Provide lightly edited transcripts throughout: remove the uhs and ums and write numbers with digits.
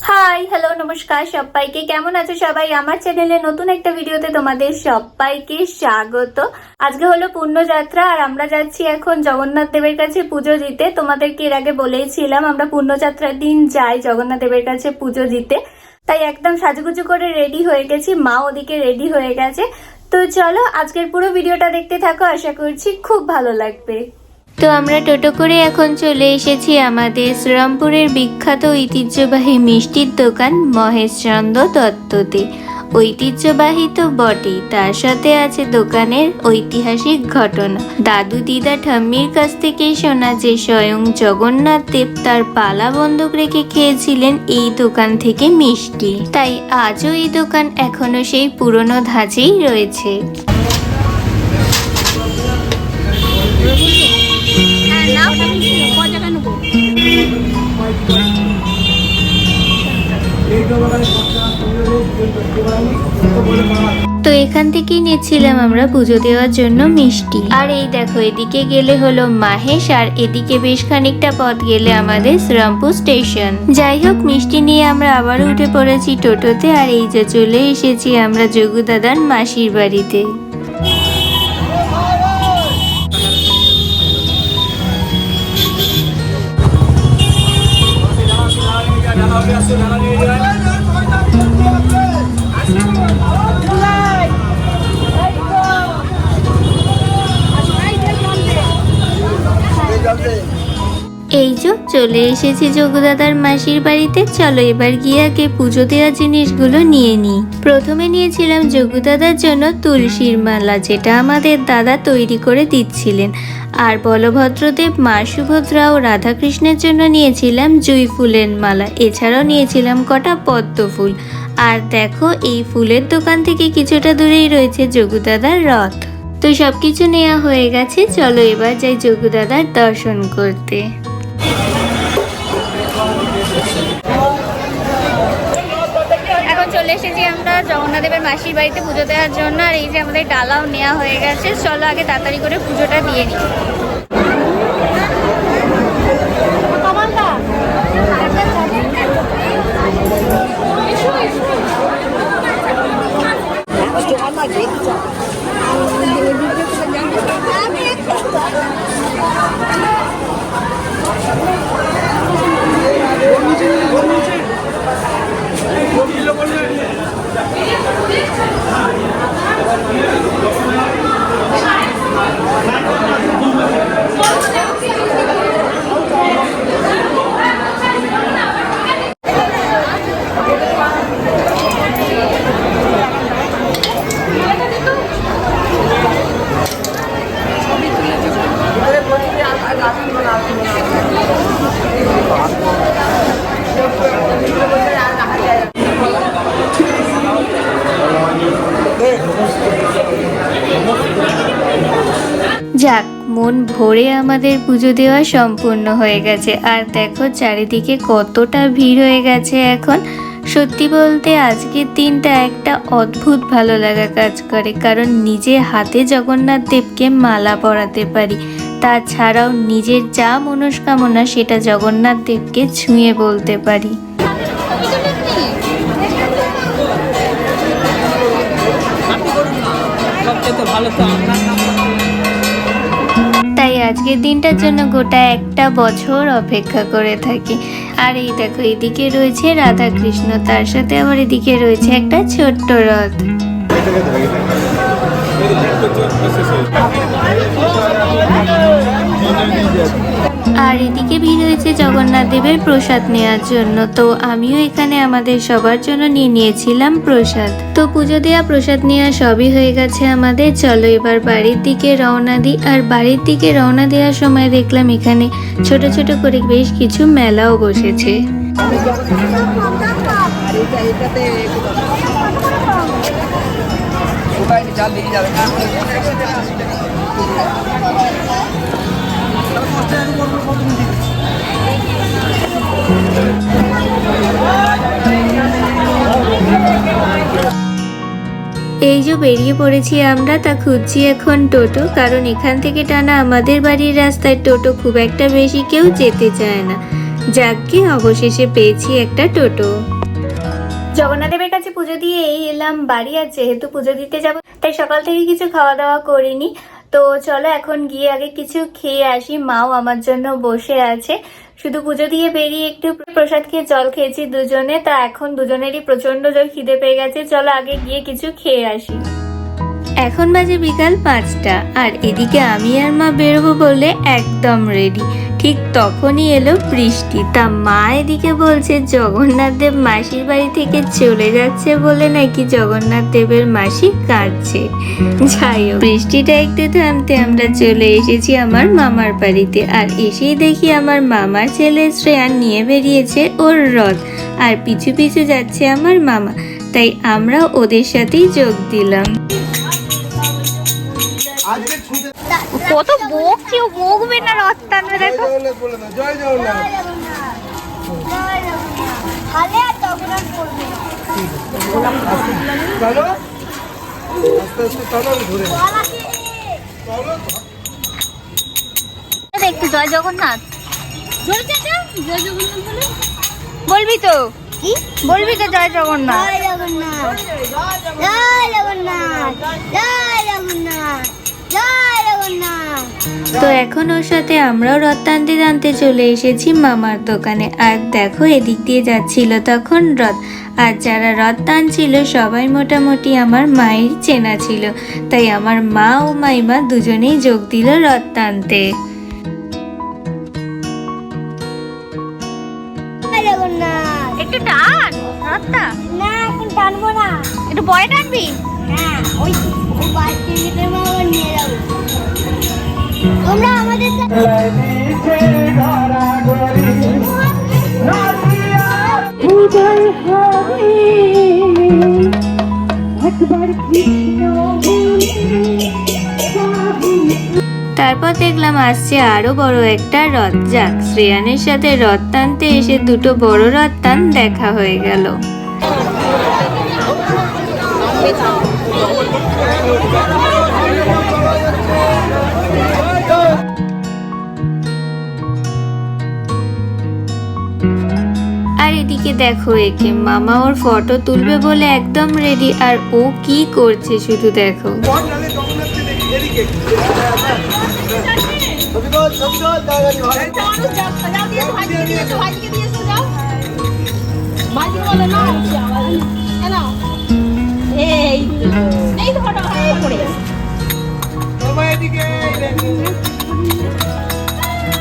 Hi hello নমস্কার সবাইকে, কেমন আছো সবাই? আমার চ্যানেলে নতুন একটা ভিডিওতে তোমাদের সবাইকে স্বাগত। আজকে হলো পূর্ণযাত্রা আর আমরা যাচ্ছি এখন জগন্নাথ দেবের কাছে পুজো দিতে। তোমাদেরকে এর আগে বলেইছিলাম আমরা পূর্ণযাত্রার দিন যাই জগন্নাথ দেবের কাছে পুজো দিতে, তাই একদম সাজুগুজু করে রেডি হয়ে গেছি, মা ওদিকে রেডি হয়ে গেছে। তো চলো আজকের পুরো ভিডিওটা দেখতে থাকো, আশা করছি খুব ভালো লাগবে। তো আমরা টোটো করে এখন চলে এসেছি আমাদের শ্রীরামপুরের বিখ্যাত ঐতিহ্যবাহী মিষ্টির দোকান মহেশচন্দ্র দত্ততে। ঐতিহ্যবাহী তো বটেই, তার সাথে আছে দোকানের ঐতিহাসিক ঘটনা। দাদু দিদা ঠাম্মির কাছ থেকে শোনা যে স্বয়ং জগন্নাথ দেব তার পালা বন্দুক রেখে খেয়েছিলেন এই দোকান থেকে মিষ্টি, তাই আজও এই দোকান এখনো সেই পুরনো ধাঁচেই রয়েছে। তো এখান থেকেই নিচ্ছিলাম আমরা পুজো দেওয়ার জন্য মিষ্টি। আর এই দেখো এদিকে গেলে হলো মাহেশ, আর এদিকে বেশ খানিকটা পথ গেলে আমাদের শ্রীরামপুর স্টেশন। যাই হোক, মিষ্টি নিয়ে আমরা আবার উঠে পড়েছি টোটোতে, আর এই যে চলে এসেছি আমরা যোগু দাদার মাসির বাড়িতে। এই যে চলে এসেছি যোগুদাদার মাসির বাড়িতে। চলো এবার গিয়ে আগে পুজো দেওয়ার জিনিসগুলো নিয়ে নিই। প্রথমে নিয়েছিলাম যোগুদাদার জন্য তুলসীর মালা, যেটা আমাদের দাদা তৈরি করে দিচ্ছিলেন। আর বলভদ্রদেব, মা সুভদ্রা ও রাধাকৃষ্ণের জন্য নিয়েছিলাম জুঁই ফুলের মালা। এছাড়াও নিয়েছিলাম কটা পদ্ম ফুল। আর দেখো এই ফুলের দোকান থেকে কিছুটা দূরেই রয়েছে যোগুদাদার রথ। তো সবকিছু নেওয়া হয়ে গেছে, চলো এবার যাই যোগুদাদার দর্শন করতে। এখন চলে এসেছি আমরা জগন্নাথ দেবের মাসির বাড়িতে পুজো দেওয়ার জন্য। আর এই যে আমাদের ডালাও নেওয়া হয়ে গেছে, চলো আগে তাড়াতাড়ি করে পুজোটা দিয়ে নিই। যাক, মন ভরে আমাদের পুজো দেওয়া সম্পূর্ণ হয়ে গেছে। আর দেখো চারিদিকে কতটা ভিড় হয়ে গেছে এখন। সত্যি বলতে আজকের দিনটা একটা অদ্ভুত ভালো লাগা কাজ করে, কারণ নিজে হাতে জগন্নাথ দেবকে মালা পরাতে পারি। তাছাড়াও নিজের যা মনস্কামনা সেটা জগন্নাথ দেবকে ছুঁয়ে বলতে পারি। তাই আজকের দিনটার জন্য গোটা একটা বছর অপেক্ষা করে থাকি। আর এই দেখো এদিকে রয়েছে রাধাকৃষ্ণ, তার সাথে আবার এদিকে রয়েছে একটা ছোট্ট রথ। আর এদিকে ভিড় হয়েছে জগন্নাথ দেবের প্রসাদ নেওয়ার জন্য। তো আমিও এখানে আমাদের সবার জন্য নিয়ে নিয়েছিলাম প্রসাদ। তো পুজো দেওয়া, প্রসাদ নেওয়া সবই হয়ে গেছে আমাদের। চলো এবার বাড়ির দিকে রওনা দিই। আর বাড়ির দিকে রওনা দেওয়ার সময় দেখলাম এখানে ছোট ছোট করে বেশ কিছু মেলাও বসেছে। এই যে বেরিয়ে পড়েছি আমরা, তা খুঁজছি এখন টোটো, কারণ এখান থেকে টানা আমাদের বাড়ির রাস্তায় টোটো খুব একটা বেশি কেউ যেতে চায় না। যাকগে অবশেষে পেয়েছি একটা টোটো। জগন্নাথ দেবের কাছে পুজো দিয়ে এই এলাম বাড়ি, আর যেহেতু পুজো দিতে যাব তাই সকাল থেকে কিছু খাওয়া দাওয়া করিনি। তো চলো এখন গিয়ে আগে কিছু খেয়ে আসি। মাও আমার জন্য বসে আছে। শুধু পুজো দিয়ে বেরিয়ে একটু প্রসাদ খেয়ে জল খেয়েছি দুজনে, তা এখন দুজনেরই প্রচন্ড জোর খিদে পেয়ে গেছে। চলো আগে গিয়ে কিছু খেয়ে আসি। এখন বাজে বিকাল 5টা, আর এদিকে আমি আর মা বেরোবো বলে একদম রেডি। ঠিক তখনই এলো বৃষ্টি। তা মা এদিকে বলছে জগন্নাথ দেব মাসির বাড়ি থেকে চলে যাচ্ছে বলে নাকি জগন্নাথ দেবের মাসি কাঁদছে। যাই হোক, বৃষ্টিটা একটু থামতে আমরা চলে এসেছি আমার মামার বাড়িতে। আর এসেই দেখি আমার মামার ছেলে শ্রেয়ান নিয়ে বেরিয়েছে ওর রথ, আর পিছু পিছু যাচ্ছে আমার মামা। তাই আমরা ওদের সাথেই যোগ দিলাম। কত বকছি, ও বকবে না রথ টানবে। দেখো জয় জগন্নাথ। চলো আস্তে আস্তে চলো, ঘুরে দেখছি জয় জগন্নাথ। বলবি তো কি বলবি তো? জয় জগন্নাথ, জয় জগন্নাথ, জয় জগন্নাথ, জয় জগন্নাথ, জয় জগন্নাথ। তো এখন ওর সাথে আমরাও রথ টানতে টানতে চলে এসেছি মামার দোকানে। আর দেখো এদিক দিয়ে যাচ্ছিল তখন রথ, আর যারা রথ টানছিল সবাই মোটামুটি আমার মায়ের চেনা ছিল। তাই আমার মা ও মাইমা দুজনেই যোগ দিল রথ টানতে। জয় জগন্নাথ। একটু টান রথটা। না এখন টানবো না। একটু পরে টানবি। হ্যাঁ, ওই বাচ্চাদের মা নিয়ে যাবো। তোমরা আমাদের সাথে তারপর দেখলাম আসছে আরো বড় একটা রথ। যাক, শ্রেয়ানের সাথে রথ টানতে এসে দুটো বড় রথ টান দেখা হয়ে গেল। আর এদিকে দেখো একে, মামা ওর ফটো তুলবে বলে একদম রেডি। আর ও কি করছে শুধু দেখো।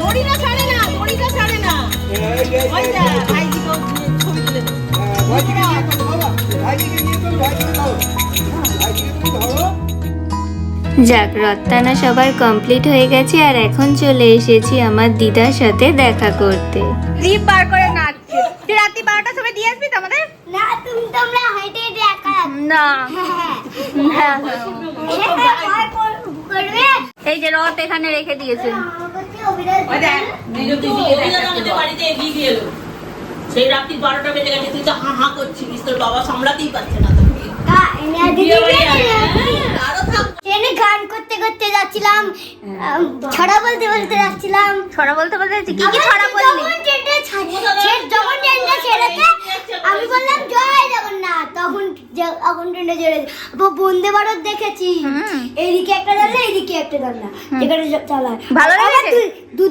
দড়িটা ছাড়ে না, দড়িটা ছাড়ে না। যাক, রথ টানা সবার কমপ্লিট হয়ে গেছে। আর এখন চলে এসেছি আমার দিদার সাথে দেখা করতে। জিপ বার করে নাচছে। তুই রাত্রি 12টার সময় দিয়ে আসবি তো আমাদের? না, তোমরা হেঁটে হেঁটে একা না, হ্যাঁ করবে। এই যে রথ এখানে রেখে দিয়েছে। সেই রাত্রি 12টা বেজে গেছে, তুই তো হা করছিস, তোর বাবা সামলাতেই পারছে না। ট্রেনে গান করতে করতে যাচ্ছিলাম, ছড়া বলতে বলতে যাচ্ছিলাম। ছড়া বলতে বলতে কি কি ছড়া বললি? যখন ট্রেনটা ছেড়েছে আমি বললাম জয় জগন্নাথ, তখন ট্রেনটা ছেড়েছে। বন্দে ভারত দেখেছি, এইদিকে একটা জানলা এইদিকে একটা জানলা, যেখানে চালায় ভালো লেগেছে?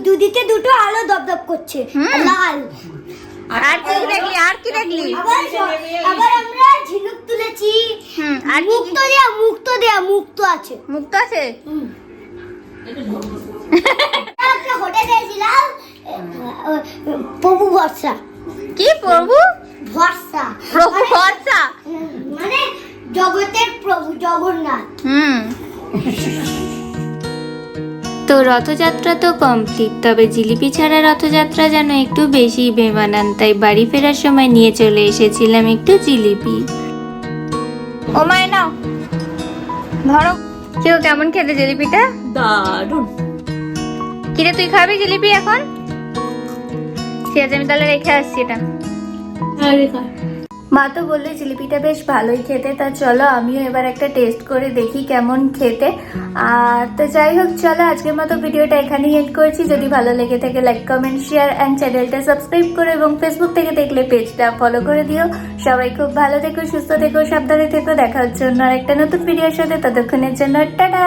দুদিকে দুটো আলো দপদপ করছে লাল। আর কি দেখলি? আর কি দেখলি? আবার আমরা ঝিনুক তুলেছি। আর মুক্ত আছে। মুক্ত আছে। একটা হোটেল গেছিলাম, প্রভু ভরসা। কি প্রভু ভরসা? প্রভু ভরসা মানে জগতের প্রভু জগন্নাথ। তো রথযাত্রা তো কমপ্লিট, তবে জিলিপি ছাড়া রথযাত্রা যেন একটু বেশি বেমানান। তাই বাড়ি ফেরার সময় নিয়ে চলে এসেছিলাম একটু জিলিপি। ও মায় নাও, ধরো। কেউ কেমন খেতে জিলিপিটা? দারুণ। কিরে তুই খাবি জিলিপি এখন? ঠিক আছে, আমি তাহলে রেখে আসছি এটা। মা তো বললে জিলিপিটা বেশ ভালোই খেতে, তা চলো আমিও এবার একটা টেস্ট করে দেখি কেমন খেতে। আর তো যাই হোক, চলো আজকের মতো ভিডিওটা এখানেই এন্ড করছি। যদি ভালো লেগে থাকে লাইক কমেন্ট শেয়ার অ্যান্ড চ্যানেলটা সাবস্ক্রাইব করো, এবং ফেসবুক থেকে দেখলে পেজটা ফলো করে দিও। সবাই খুব ভালো থেকো, সুস্থ থেকো, সাবধানে থেকো। দেখা হচ্ছে অন্য আরেকটা নতুন ভিডিওর সাথে। ততক্ষণের জন্য টাটা।